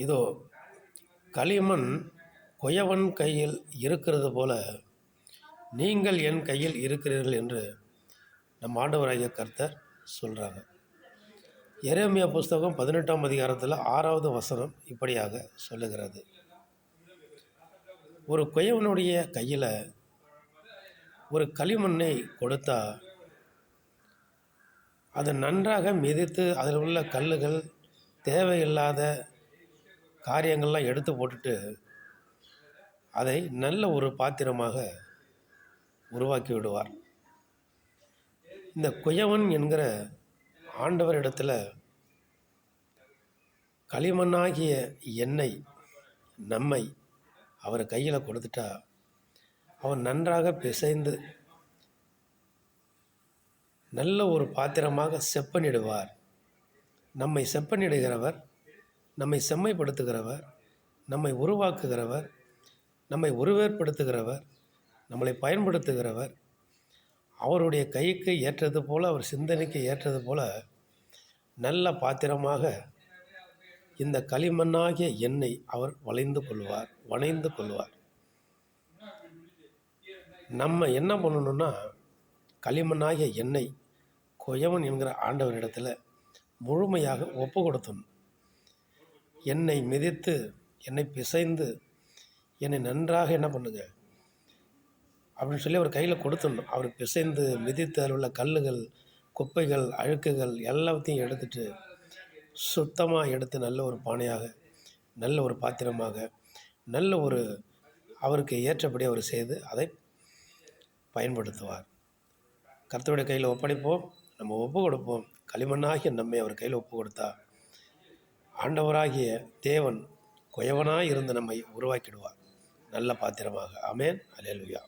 இதோ களிமண் குயவன் கையில் இருக்கிறது போல நீங்கள் என் கையில் இருக்கிறீர்கள் என்று நம் ஆண்டவராகிய கர்த்தர் சொல்கிறாங்க. எரேமியா புஸ்தகம் 18ஆம் அதிகாரத்தில் 6வது வசனம் இப்படியாக சொல்லுகிறது. ஒரு குயவனுடைய கையில் ஒரு களிமண்ணை கொடுத்தா அதை நன்றாக மிதித்து அதில் உள்ள கல்லுகள் தேவையில்லாத காரியங்கள்லாம் எடுத்து போட்டுட்டு அதை நல்ல ஒரு பாத்திரமாக உருவாக்கி விடுவார். இந்த குயவன் என்கிற ஆண்டவரிடத்தில் களிமண்ணாகிய எண்ணெய் நம்மை அவர் கையில் கொடுத்துட்டா அவர் நன்றாக பிசைந்து நல்ல ஒரு பாத்திரமாக செப்பனிடுவார். நம்மை செப்பனிடுகிறவர், நம்மை செம்மைப்படுத்துகிறவர், நம்மை உருவாக்குகிறவர், நம்மை உருவேற்படுத்துகிறவர், நம்மளை பயன்படுத்துகிறவர். அவருடைய கைக்கு ஏற்றது போல், அவர் சிந்தனைக்கு ஏற்றது போல் நல்ல பாத்திரமாக இந்த களிமண்ணாகிய எண்ணெய் அவர் வணைந்து கொள்வார். நம்ம என்ன பண்ணணும்னா, களிமண்ணாகிய எண்ணெய் குயவன் என்கிற ஆண்டவரிடத்தில் முழுமையாக ஒப்பு கொடுத்தணும். என்னை மிதித்து என்னை பிசைந்து என்னை நன்றாக என்ன பண்ணுங்க அப்படின்னு சொல்லி அவர் கையில் கொடுத்துடணும். அவர் பிசைந்து மிதித்து அதில் உள்ள கல்லுகள், குப்பைகள், அழுக்குகள் எல்லாத்தையும் எடுத்துட்டு சுத்தமாக எடுத்து நல்ல ஒரு பானையாக, நல்ல ஒரு பாத்திரமாக, நல்ல ஒரு அவருக்கு ஏற்றபடி அவர் செய்து அதை பயன்படுத்துவார். கர்த்தருடைய கையில் ஒப்படைப்போம், நம்ம ஒப்பு கொடுப்போம். களிமண்ணாகிய நம்மை அவர் கையில் ஒப்பு கொடுத்தா ஆண்டவராகிய தேவன் குயவனாக இருந்து நம்மை உருவாக்கிடுவார் நல்ல பாத்திரமாக. ஆமென். அல்லேலூயா.